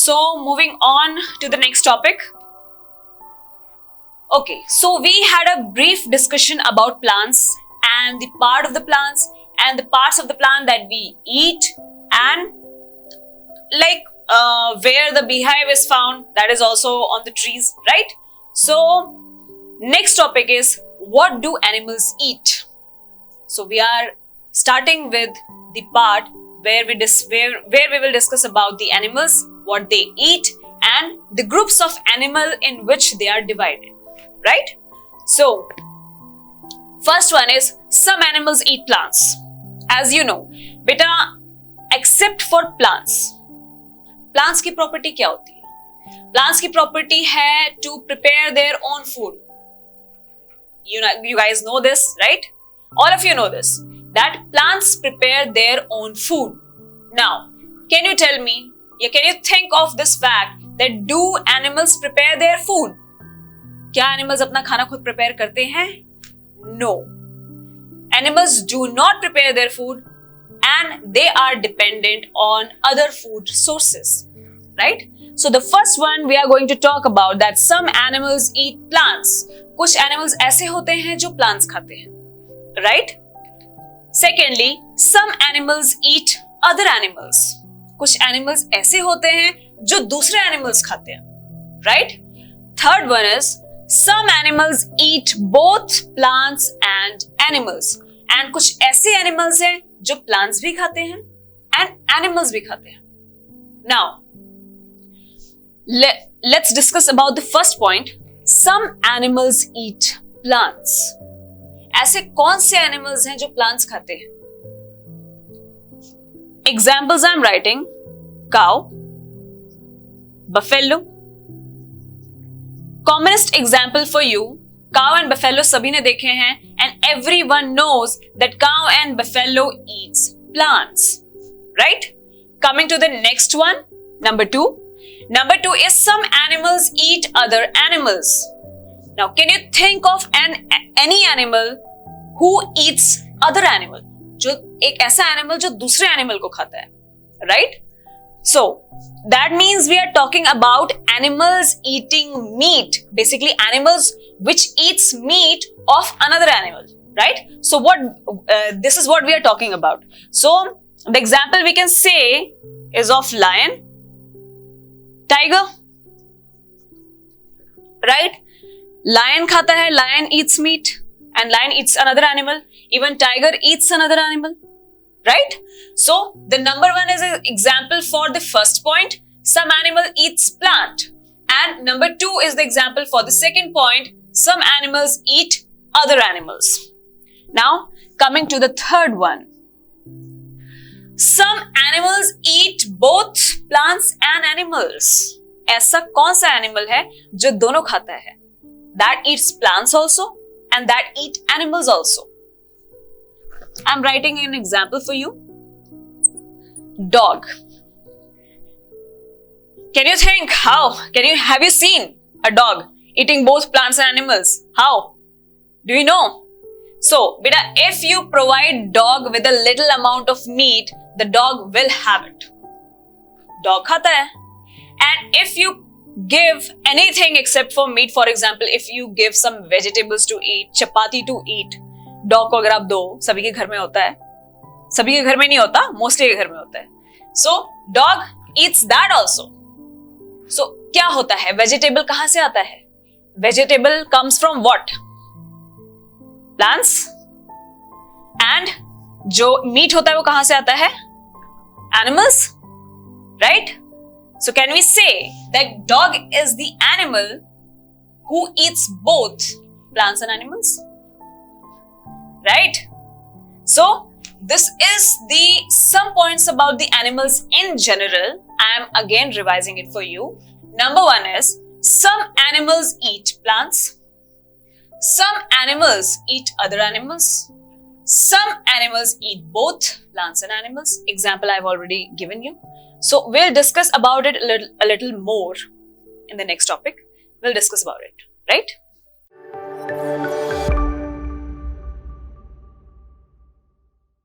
So moving on to the next topic. Okay, so we had a brief discussion about plants and the part of the plants and the parts of the plant that we eat and like where the beehive is found, that is also on the trees, right? So next topic is, what do animals eat? So we are starting with the part where we will discuss about the animals, what they eat, and the groups of animal in which they are divided, right? So first one is, some animals eat plants. As you know, beta, except for plants की property क्या होती है? Plants की property है to prepare their own food. You guys know this, right? All of you know this, that plants prepare their own food. Now, can you tell me, can you think of this fact that do animals prepare their food? क्या animals अपना खाना खुद prepare करते हैं? No. Animals do not prepare their food and they are dependent on other food sources, right? So the first one we are going to talk about, that some animals eat plants. कुछ animals ऐसे होते हैं जो plants खाते हैं, right? Secondly, some animals eat other animals. कुछ animals ऐसे होते हैं जो दूसरे animals खाते हैं, right? Third one is, some animals eat both plants and animals. And कुछ ऐसे animals हैं जो plants भी खाते हैं and animals भी खाते हैं. Now, let's discuss about the first point. Some animals eat plants. ऐसे कौन से animals हैं जो plants खाते हैं? Examples I'm writing: cow, buffalo. Commonest example for you, cow and buffalo सभी ने देखे हैं and everyone knows that cow and buffalo eats plants, right? Coming to the next one, number two. Number two is, some animals eat other animals. Now, can you think of any animal who eats other animal? जो एक ऐसा animal जो दूसरे animal को खाता है, right? So that means we are talking about animals eating meat. Basically, animals which eats meat of another animal, right? So this is what we are talking about. So the example we can say is of lion, tiger, right? Lion खाता है, lion eats meat, and lion eats another animal. Even tiger eats another animal, right? So the number one is an example for the first point, some animal eats plant, and number two is the example for the second point, some animals eat other animals. Now coming to the third one, some animals eat both plants and animals. ऐसा कौन सा animal है जो दोनों खाता है? That eats plants also and that eat animals also. I'm writing an example for you. Dog. Can you think how? Have you seen a dog eating both plants and animals? How? Do you know? So, beta, if you provide dog with a little amount of meat, the dog will have it. Dog खाता है. And if you give anything except for meat, for example, if you give some vegetables to eat, chapati to eat, dog को अगर आप दो, सभी के घर में होता है. सभी के घर में नहीं होता, mostly के घर में होता है. So, dog eats that also. So, क्या होता है? Vegetable कहाँ से आता है? Vegetable comes from what? Plants. And जो meat होता है वो कहाँ से आता है? Animals, right? So can we say that dog is the animal who eats both plants and animals? Right? So this is some points about the animals in general. I am again revising it for you. Number one is, some animals eat plants. Some animals eat other animals. Some animals eat both plants and animals. Example I've already given you. So we'll discuss about it a little more in the next topic. We'll discuss about it, right?